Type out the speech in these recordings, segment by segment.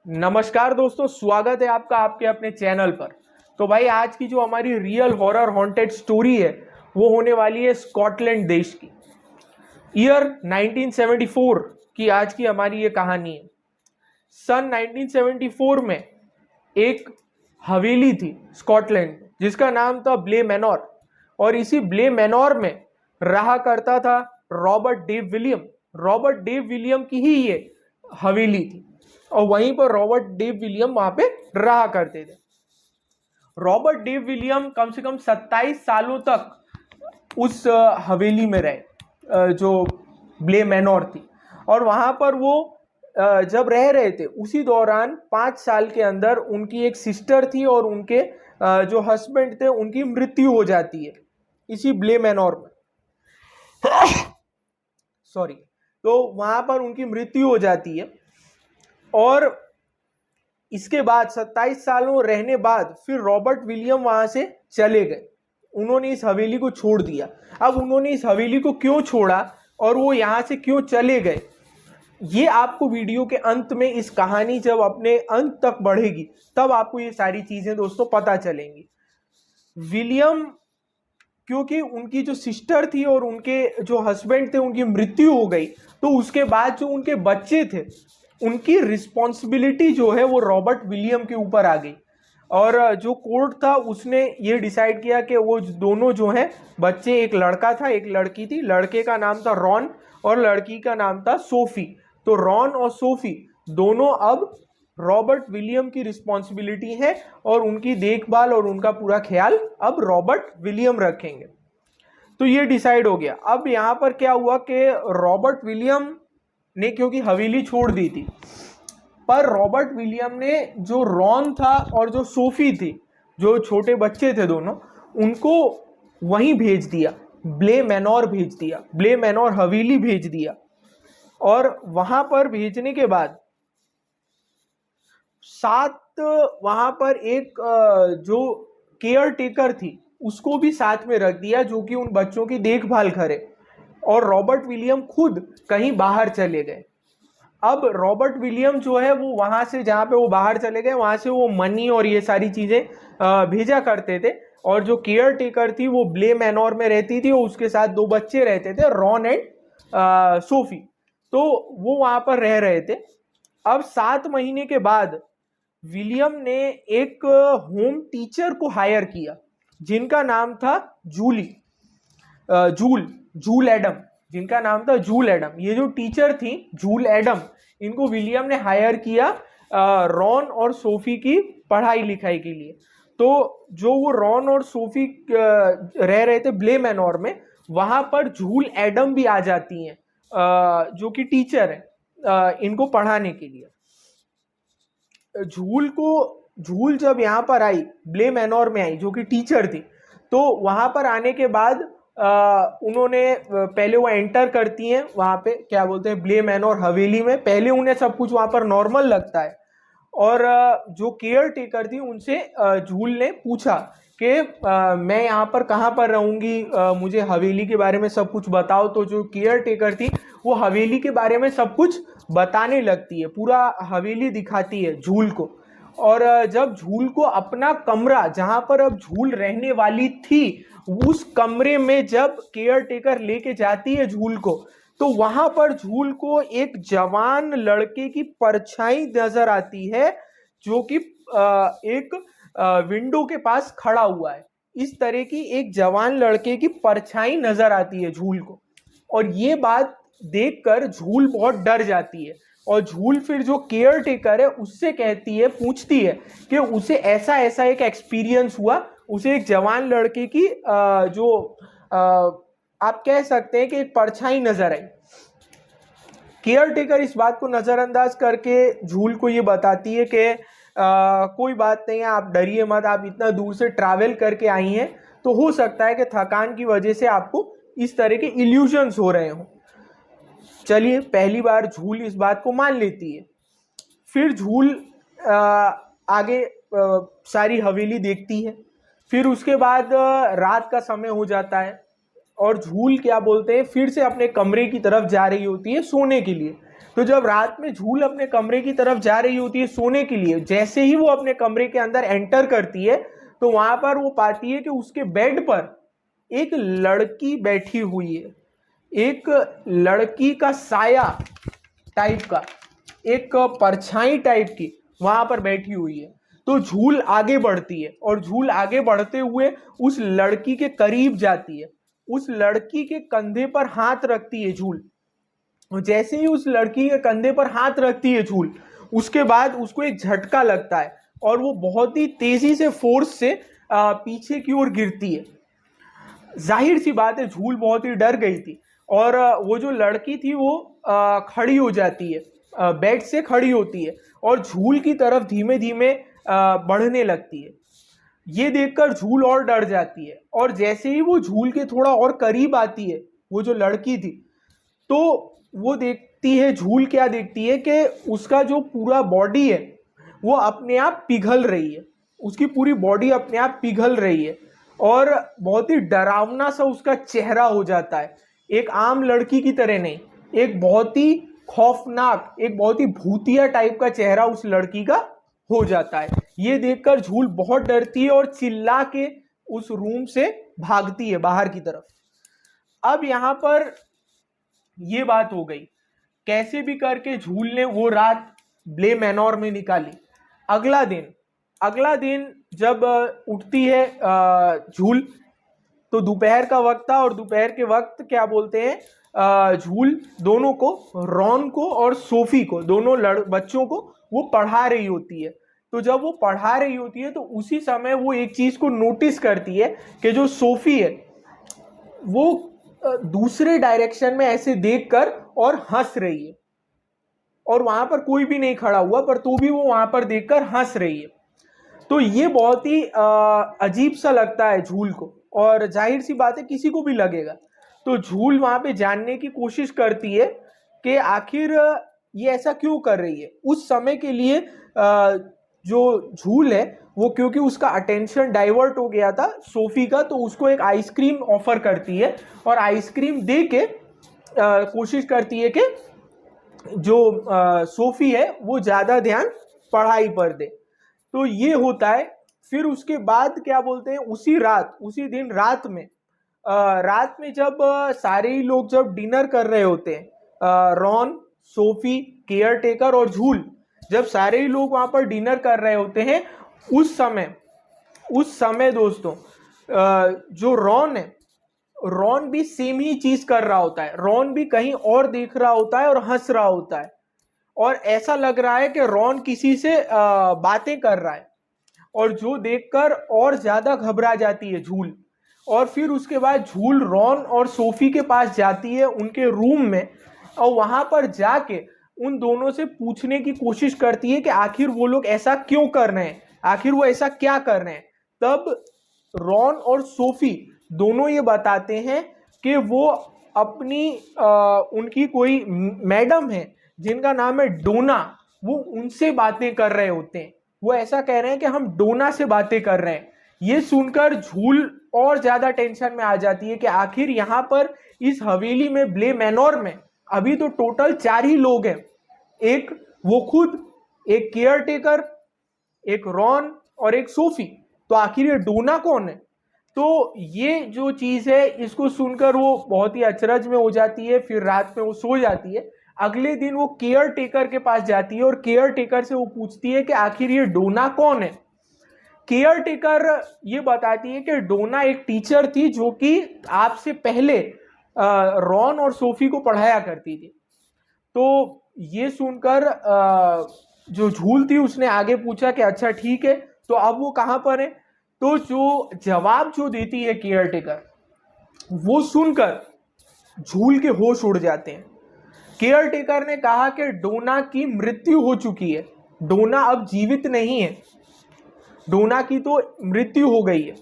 नमस्कार दोस्तों, स्वागत है आपका आपके अपने चैनल पर। तो भाई आज की जो हमारी रियल हॉरर हॉन्टेड स्टोरी है वो होने वाली है स्कॉटलैंड देश की। ईयर 1974 की आज की हमारी ये कहानी है। सन 1974 में एक हवेली थी स्कॉटलैंड में जिसका नाम था ब्ले मैनोर, और इसी ब्ले मैनोर में रहा करता था Robert Dave William. Robert Dave William की ही ये हवेली थी और वहीं पर रॉबर्ट डेव विलियम वहां पे रहा करते थे। रॉबर्ट डेव विलियम कम से कम 27 सालों तक उस हवेली में रहे जो ब्ले मैनोर थी, और वहां पर वो जब रह रहे थे उसी दौरान 5 साल के अंदर उनकी एक सिस्टर थी और उनके जो हस्बैंड थे उनकी मृत्यु हो जाती है इसी ब्ले मैनोर में। सॉरी। तो वहां पर उनकी मृत्यु हो जाती है और इसके बाद 27 सालों रहने बाद फिर रॉबर्ट विलियम वहां से चले गए। उन्होंने इस हवेली को छोड़ दिया। अब उन्होंने इस हवेली को क्यों छोड़ा और वो यहां से क्यों चले गए, ये आपको वीडियो के अंत में, इस कहानी जब अपने अंत तक बढ़ेगी तब आपको ये सारी चीजें दोस्तों पता चलेंगी। विलियम, क्योंकि उनकी जो सिस्टर थी और उनके जो हस्बैंड थे उनकी मृत्यु हो गई, तो उसके बाद जो उनके बच्चे थे उनकी रिस्पॉन्सिबिलिटी जो है वो रॉबर्ट विलियम के ऊपर आ गई। और जो कोर्ट था उसने ये डिसाइड किया कि वो दोनों जो हैं बच्चे, एक लड़का था एक लड़की थी, लड़के का नाम था रॉन और लड़की का नाम था सोफी। तो रॉन और सोफी दोनों अब रॉबर्ट विलियम की रिस्पॉन्सिबिलिटी है और उनकी देखभाल और उनका पूरा ख्याल अब रॉबर्ट विलियम रखेंगे। तो ये डिसाइड हो गया। अब यहाँ पर क्या हुआ कि रॉबर्ट विलियम ने क्योंकि हवेली छोड़ दी थी, पर रॉबर्ट विलियम ने जो रॉन था और जो सोफी थी, जो छोटे बच्चे थे दोनों, उनको वहीं भेज दिया, ब्ले मैनोर भेज दिया, ब्ले मैनोर हवेली भेज दिया। और वहां पर भेजने के बाद साथ वहां पर एक जो केयर टेकर थी उसको भी साथ में रख दिया जो कि उन बच्चों की देखभाल करे, और रॉबर्ट विलियम खुद कहीं बाहर चले गए। अब रॉबर्ट विलियम जो है वो वहां से, जहां पे वो बाहर चले गए वहां से वो मनी और ये सारी चीजें भेजा करते थे, और जो केयर टेकर थी वो ब्ले मैनोर में रहती थी और उसके साथ 2 बच्चे रहते थे, रॉन एंड सोफी। तो वो वहां पर रह रहे थे। अब 7 महीने के बाद विलियम ने एक होम टीचर को हायर किया जिनका नाम था जूल एडम, जिनका नाम था जूल एडम। ये जो टीचर थी जूल एडम, इनको विलियम ने हायर किया रॉन और सोफी की पढ़ाई लिखाई के लिए। तो जो वो रॉन और सोफी रह रहे थे ब्ले मैनोर में, वहां पर जूल एडम भी आ जाती हैं जो कि टीचर है इनको पढ़ाने के लिए। झूल जब यहाँ पर आई, ब्ले मैनोर में आई जो कि टीचर थी, तो वहां पर आने के बाद उन्होंने पहले वो एंटर करती हैं वहां पे, क्या बोलते हैं, ब्ले मैनोर हवेली में। पहले उन्हें सब कुछ वहां पर नॉर्मल लगता है, और जो केयर टेकर थी उनसे झूल ने पूछा कि मैं यहाँ पर कहाँ पर रहूंगी, मुझे हवेली के बारे में सब कुछ बताओ। तो जो केयर टेकर थी वो हवेली के बारे में सब कुछ बताने लगती है, पूरा हवेली दिखाती है झूल को। और जब झूल को अपना कमरा, जहां पर अब झूल रहने वाली थी, उस कमरे में जब केयर टेकर लेके जाती है झूल को, तो वहां पर झूल को एक जवान लड़के की परछाई नजर आती है जो कि एक विंडो के पास खड़ा हुआ है। इस तरह की एक जवान लड़के की परछाई नजर आती है झूल को, और ये बात देखकर झूल बहुत डर जाती है। और झूल फिर जो केयर टेकर है उससे कहती है, पूछती है कि उसे ऐसा ऐसा एक एक्सपीरियंस हुआ, उसे एक जवान लड़के की जो आप कह सकते हैं कि एक परछाई नजर आई। केयर टेकर इस बात को नजरअंदाज करके झूल को ये बताती है कि कोई बात नहीं है, आप डरिए मत, आप इतना दूर से ट्रैवल करके आई हैं तो हो सकता है कि थकान की वजह से आपको इस तरह के इल्यूजन्स हो रहे हों। चलिए, पहली बार झूल इस बात को मान लेती है। फिर झूल आगे सारी हवेली देखती है। फिर उसके बाद रात का समय हो जाता है और झूल क्या बोलते हैं फिर से अपने कमरे की तरफ जा रही होती है सोने के लिए। तो जब रात में झूल अपने कमरे की तरफ जा रही होती है सोने के लिए, जैसे ही वो अपने कमरे के अंदर एंटर करती है तो वहां पर वो पाती है कि उसके बेड पर एक लड़की बैठी हुई है, एक लड़की का साया टाइप का, एक परछाई टाइप की वहां पर बैठी हुई है। तो झूल आगे बढ़ती है और झूल आगे बढ़ते हुए उस लड़की के करीब जाती है, उस लड़की के कंधे पर हाथ रखती है झूल। और जैसे ही उस लड़की के कंधे पर हाथ रखती है झूल, उसके बाद उसको एक झटका लगता है और वो बहुत ही तेजी से फोर्स से पीछे की ओर गिरती है। जाहिर सी बात है झूल बहुत ही डर गई थी और वो जो लड़की थी वो खड़ी हो जाती है, बेड से खड़ी होती है और झूल की तरफ धीमे धीमे बढ़ने लगती है। ये देखकर झूल और डर जाती है और जैसे ही वो झूल के थोड़ा और करीब आती है वो जो लड़की थी, तो वो देखती है, झूल क्या देखती है कि उसका जो पूरा बॉडी है वो अपने आप पिघल रही है, उसकी पूरी बॉडी अपने आप पिघल रही है और बहुत ही डरावना सा उसका चेहरा हो जाता है। एक आम लड़की की तरह नहीं, एक बहुत ही खौफनाक, एक बहुत ही भूतिया टाइप का चेहरा उस लड़की का हो जाता है। ये देखकर झूल बहुत डरती है और चिल्ला के उस रूम से भागती है बाहर की तरफ। अब यहां पर ये बात हो गई, कैसे भी करके झूल ने वो रात ब्ले मैनोर में निकाली। अगला दिन जब उठती है झूल, तो दोपहर का वक्त था और दोपहर के वक्त क्या बोलते हैं झूल दोनों को, रॉन को और सोफी को, दोनों बच्चों को वो पढ़ा रही होती है। तो जब वो पढ़ा रही होती है तो उसी समय वो एक चीज को नोटिस करती है कि जो सोफी है वो दूसरे डायरेक्शन में ऐसे देखकर और हंस रही है और वहां पर कोई भी नहीं खड़ा हुआ, पर तो भी वो वहां पर देखकर हंस रही है। तो ये बहुत ही अजीब सा लगता है झूल को और जाहिर सी बात है किसी को भी लगेगा। तो झूल वहां पे जानने की कोशिश करती है कि आखिर ये ऐसा क्यों कर रही है। उस समय के लिए जो झूल है वो, क्योंकि उसका अटेंशन डाइवर्ट हो गया था सोफी का, तो उसको एक आइसक्रीम ऑफर करती है और आइसक्रीम दे के कोशिश करती है कि जो सोफी है वो ज्यादा ध्यान पढ़ाई पर दे। तो ये होता है। फिर उसके बाद क्या बोलते हैं, उसी दिन रात में जब सारे ही लोग जब डिनर कर रहे होते हैं, रॉन, सोफी, केयर टेकर और झूल, जब सारे ही लोग वहां पर डिनर कर रहे होते हैं, उस समय दोस्तों जो रॉन है, रॉन भी सेम ही चीज कर रहा होता है। रॉन भी कहीं और देख रहा होता है और हंस रहा होता है और ऐसा लग रहा है कि रॉन किसी से बातें कर रहा है और जो देखकर और ज्यादा घबरा जाती है झूल। और फिर उसके बाद झूल रॉन और सोफी के पास जाती है उनके रूम में और वहां पर जाके उन दोनों से पूछने की कोशिश करती है कि आखिर वो लोग ऐसा क्यों कर रहे हैं, आखिर वो ऐसा क्या कर रहे हैं। तब रॉन और सोफी दोनों ये बताते हैं कि वो अपनी उनकी कोई मैडम है जिनका नाम है डोना, वो उनसे बातें कर रहे होते हैं। वो ऐसा कह रहे हैं कि हम डोना से बातें कर रहे हैं। ये सुनकर झूल और ज्यादा टेंशन में आ जाती है कि आखिर यहाँ पर इस हवेली में, ब्ले मैनोर में अभी तो टोटल 4 ही लोग हैं, एक वो खुद, एक केयर टेकर, एक रॉन और एक सोफी, तो आखिर ये डोना कौन है। तो ये जो चीज है इसको सुनकर वो बहुत ही अचरज में हो जाती है। फिर रात में वो सो जाती है। अगले दिन वो केयर टेकर के पास जाती है और केयर टेकर से वो पूछती है कि आखिर ये डोना कौन है। केयर टेकर ये बताती है कि डोना एक टीचर थी जो कि आपसे पहले रॉन और सोफी को पढ़ाया करती थी। तो ये सुनकर जो झूल थी उसने आगे पूछा कि अच्छा ठीक है, तो अब वो कहाँ पर है। तो जो जवाब जो देती है केयर टेकर, वो सुनकर झूल के होश उड़ जाते हैं। केयर टेकर ने कहा कि डोना की मृत्यु हो चुकी है, डोना अब जीवित नहीं है, डोना की तो मृत्यु हो गई है।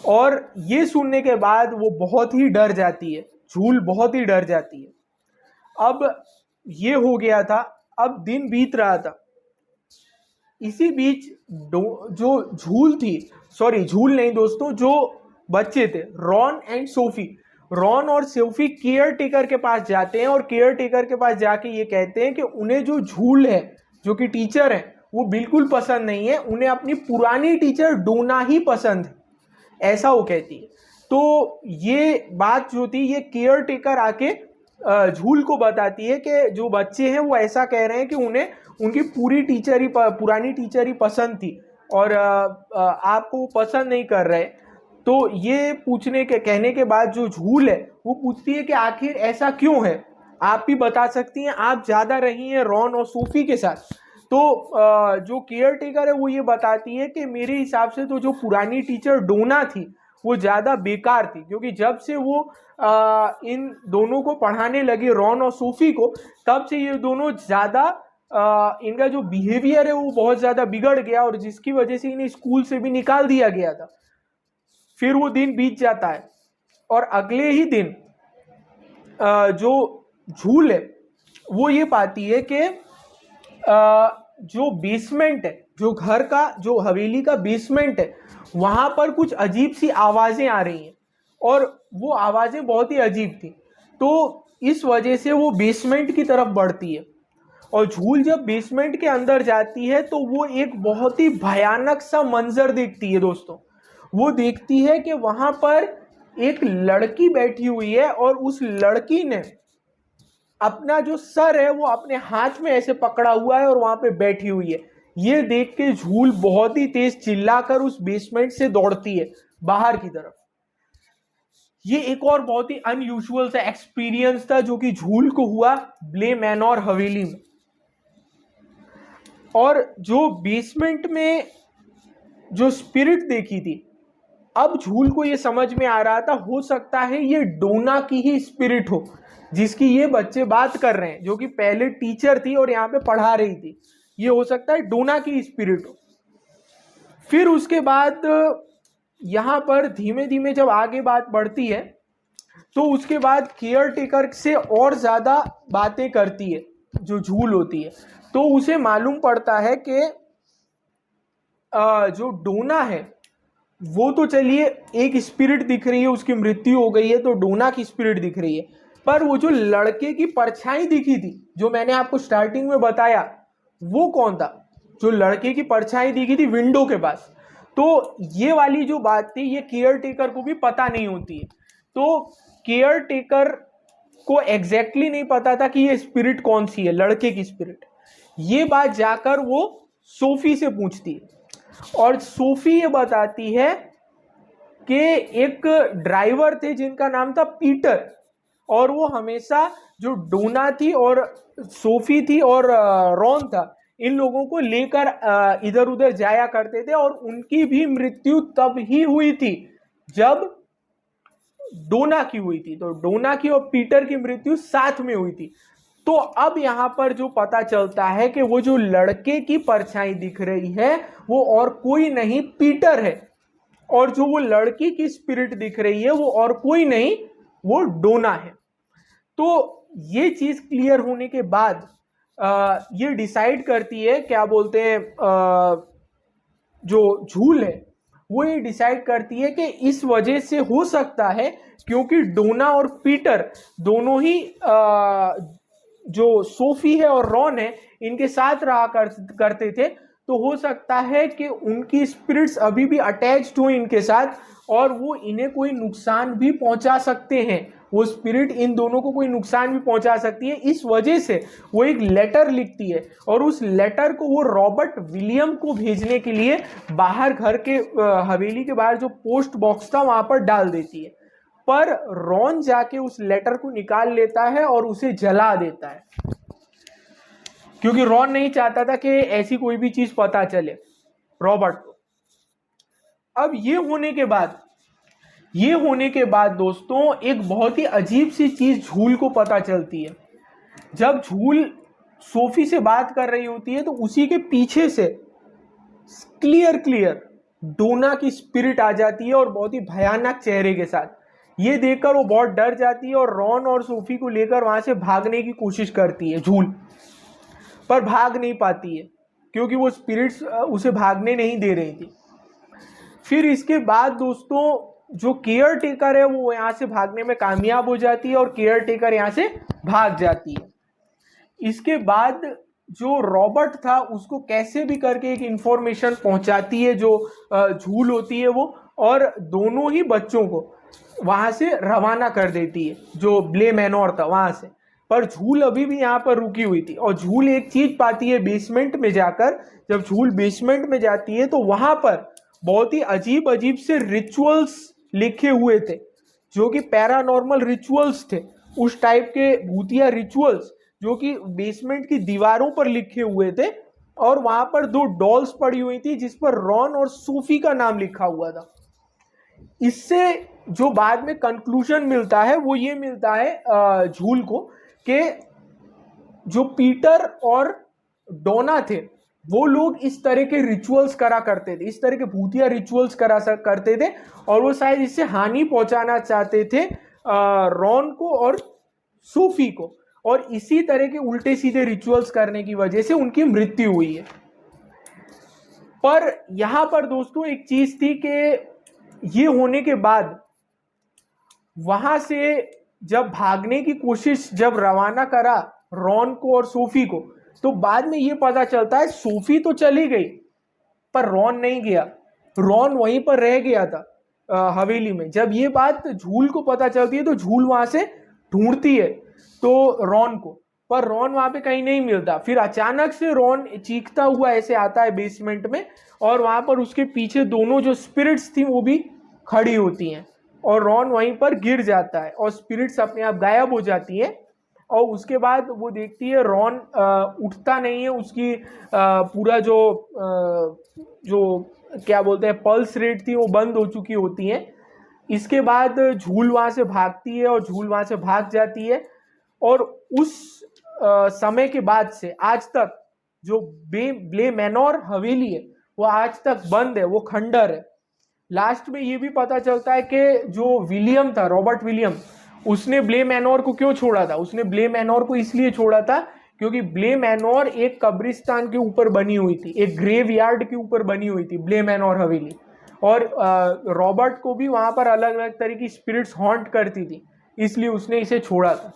और ये सुनने के बाद वो बहुत ही डर जाती है, झूल बहुत ही डर जाती है। अब ये हो गया था, अब दिन बीत रहा था। इसी बीच जो झूल थी, सॉरी झूल नहीं दोस्तों, जो बच्चे थे रॉन एंड सोफी, रॉन और सोफी केयर टेकर के पास जाते हैं और केयर टेकर के पास जाके ये कहते हैं कि उन्हें जो झूल है, जो कि टीचर है, वो बिल्कुल पसंद नहीं है, उन्हें अपनी पुरानी टीचर डोना ही पसंद है, ऐसा वो कहती है। तो ये बात जो थी ये केयर टेकर आके झूल को बताती है कि जो बच्चे हैं वो ऐसा कह रहे हैं कि उन्हें उनकी पुरानी टीचर ही पसंद थी और आपको पसंद नहीं कर रहे। तो ये कहने के बाद जो झूल है वो पूछती है कि आखिर ऐसा क्यों है, आप भी बता सकती हैं, आप ज़्यादा रही हैं रॉन और सोफी के साथ। तो जो केयर टेकर है वो ये बताती है कि मेरे हिसाब से तो जो पुरानी टीचर डोना थी वो ज़्यादा बेकार थी, क्योंकि जब से वो इन दोनों को पढ़ाने लगी, रॉन और सोफी को, तब से ये दोनों ज़्यादा इनका जो बिहेवियर है वो बहुत ज़्यादा बिगड़ गया और जिसकी वजह से इन्हें स्कूल से भी निकाल दिया गया था। फिर वो दिन बीत जाता है और अगले ही दिन जो झूल है वो ये पाती है कि जो बेसमेंट है, जो घर का, जो हवेली का बेसमेंट है, वहां पर कुछ अजीब सी आवाजें आ रही हैं और वो आवाजें बहुत ही अजीब थी। तो इस वजह से वो बेसमेंट की तरफ बढ़ती है और झूल जब बेसमेंट के अंदर जाती है तो वो एक बहुत ही भयानक सा मंजर देखती है दोस्तों। वो देखती है कि वहां पर एक लड़की बैठी हुई है और उस लड़की ने अपना जो सर है वो अपने हाथ में ऐसे पकड़ा हुआ है और वहां पे बैठी हुई है। ये देख के झूल बहुत ही तेज चिल्लाकर उस बेसमेंट से दौड़ती है बाहर की तरफ। ये एक और बहुत ही अनयूजुअल सा एक्सपीरियंस था जो कि झूल को हुआ ब्ले मैनोर हवेली में। और जो बेसमेंट में जो स्पिरिट देखी थी, अब झूल को ये समझ में आ रहा था हो सकता है ये डोना की ही स्पिरिट हो जिसकी ये बच्चे बात कर रहे हैं, जो कि पहले टीचर थी और यहाँ पे पढ़ा रही थी। ये हो सकता है डोना की स्पिरिट हो। फिर उसके बाद यहाँ पर धीमे धीमे जब आगे बात बढ़ती है तो उसके बाद केयर टेकर से और ज़्यादा बातें करती है जो झूल होती है। तो उसे मालूम पड़ता है कि जो डोना है वो तो चलिए एक स्पिरिट दिख रही है, उसकी मृत्यु हो गई है तो डोना की स्पिरिट दिख रही है, पर वो जो लड़के की परछाई दिखी थी जो मैंने आपको स्टार्टिंग में बताया, वो कौन था? जो लड़के की परछाई दिखी थी विंडो के पास। तो ये वाली जो बात थी ये केयर टेकर को भी पता नहीं होती है। तो केयर टेकर को एग्जैक्टली नहीं पता था कि ये स्पिरिट कौन सी है, लड़के की स्पिरिट। ये बात जाकर वो सोफी से पूछती है और सोफी ये बताती है कि एक ड्राइवर थे जिनका नाम था पीटर, और वो हमेशा जो डोना थी और सोफी थी और रॉन था, इन लोगों को लेकर इधर उधर जाया करते थे और उनकी भी मृत्यु तब ही हुई थी जब डोना की हुई थी। तो डोना की और पीटर की मृत्यु साथ में हुई थी। तो अब यहाँ पर जो पता चलता है कि वो जो लड़के की परछाई दिख रही है वो और कोई नहीं पीटर है, और जो वो लड़की की स्पिरिट दिख रही है वो और कोई नहीं, वो डोना है। तो ये चीज क्लियर होने के बाद ये डिसाइड करती है, क्या बोलते हैं, जो झूल है वो ये डिसाइड करती है कि इस वजह से हो सकता है क्योंकि डोना और पीटर दोनों ही जो सोफी है और रॉन है इनके साथ रहा करते थे, तो हो सकता है कि उनकी स्पिरिट्स अभी भी अटैच्ड हो इनके साथ और वो इन्हें कोई नुकसान भी पहुंचा सकते हैं। वो स्पिरिट इन दोनों को कोई नुकसान भी पहुंचा सकती है। इस वजह से वो एक लेटर लिखती है और उस लेटर को वो रॉबर्ट विलियम को भेजने के लिए बाहर घर के हवेली के बाहर जो पोस्ट बॉक्स था वहां पर डाल देती है। पर रॉन जाके उस लेटर को निकाल लेता है और उसे जला देता है, क्योंकि रॉन नहीं चाहता था कि ऐसी कोई भी चीज पता चले रॉबर्ट को। अब ये होने के बाद दोस्तों एक बहुत ही अजीब सी चीज झूल को पता चलती है। जब झूल सोफी से बात कर रही होती है तो उसी के पीछे से क्लियर डोना की स्पिरिट आ जाती है और बहुत ही भयानक चेहरे के साथ। ये देखकर वो बहुत डर जाती है और रॉन और सोफी को लेकर वहां से भागने की कोशिश करती है झूल, पर भाग नहीं पाती है क्योंकि वो स्पिरिट्स उसे भागने नहीं दे रही थी। फिर इसके बाद दोस्तों जो केयर टेकर है वो यहाँ से भागने में कामयाब हो जाती है और केयर टेकर यहाँ से भाग जाती है। इसके बाद जो रॉबर्ट था उसको कैसे भी करके एक इंफॉर्मेशन पहुंचाती है जो झूल होती है वो, और दोनों ही बच्चों को वहां से रवाना कर देती है जो ब्ले मैनोर था वहां से। पर झूल अभी भी यहाँ पर रुकी हुई थी और झूल एक चीज पाती है बेसमेंट में जाकर। जब झूल बेसमेंट में जाती है तो वहां पर बहुत ही अजीब अजीब से रिचुअल्स लिखे हुए थे जो कि पैरानॉर्मल रिचुअल्स थे, उस टाइप के भूतिया रिचुअल्स जो कि बेसमेंट की दीवारों पर लिखे हुए थे। और वहां पर 2 डॉल्स पड़ी हुई थी जिस पर रॉन और सोफी का नाम लिखा हुआ था। इससे जो बाद में कंक्लूजन मिलता है वो ये मिलता है झूल को कि जो पीटर और डोना थे वो लोग इस तरह के रिचुअल्स करा करते थे, इस तरह के भूतिया रिचुअल्स करते थे और वो शायद इससे हानि पहुंचाना चाहते थे रॉन को और सोफी को, और इसी तरह के उल्टे सीधे रिचुअल्स करने की वजह से उनकी मृत्यु हुई है। पर यहां पर दोस्तों एक चीज थी कि ये होने के बाद वहां से जब भागने की कोशिश जब रवाना करा रॉन को और सोफी को, तो बाद में ये पता चलता है सोफी तो चली गई पर रॉन नहीं गया, रॉन वहीं पर रह गया था हवेली में। जब ये बात झूल को पता चलती है तो झूल वहां से ढूंढती है तो रॉन को, पर रॉन वहां पे कहीं नहीं मिलता। फिर अचानक से रॉन चीखता हुआ ऐसे आता है बेसमेंट में और वहां पर उसके पीछे दोनों जो स्पिरिट्स थी वो भी खड़ी होती हैं और रॉन वहीं पर गिर जाता है और स्पिरिट्स अपने आप गायब हो जाती है। और उसके बाद वो देखती है रॉन उठता नहीं है, उसकी पूरा जो क्या बोलते हैं पल्स रेट थी वो बंद हो चुकी होती है। इसके बाद झूल वहां से भागती है और झूल वहां से भाग जाती है और उस समय के बाद से आज तक जो ब्ले मैनोर हवेली है वो आज तक बंद है, वो खंडर है। लास्ट में ये भी पता चलता है कि जो विलियम था, रॉबर्ट विलियम, उसने ब्ले मैनोर को क्यों छोड़ा था। उसने ब्ले मैनोर को इसलिए छोड़ा था क्योंकि ब्ले मैनोर एक कब्रिस्तान के ऊपर बनी हुई थी, एक ग्रेव यार्ड के ऊपर बनी हुई थी ब्ले मैनोर हवेली, और रॉबर्ट को भी वहां पर अलग अलग तरह की स्पिरिट्स हॉन्ट करती थी, इसलिए उसने इसे छोड़ा था।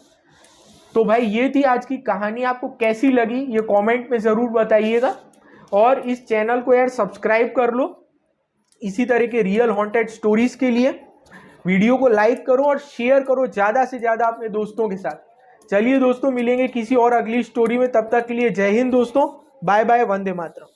तो भाई ये थी आज की कहानी, आपको कैसी लगी ये कमेंट में ज़रूर बताइएगा और इस चैनल को यार सब्सक्राइब कर लो इसी तरह के रियल हॉन्टेड स्टोरीज के लिए। वीडियो को लाइक करो और शेयर करो ज़्यादा से ज़्यादा अपने दोस्तों के साथ। चलिए दोस्तों मिलेंगे किसी और अगली स्टोरी में, तब तक के लिए जय हिंद दोस्तों, बाय बाय, वंदे मातरम।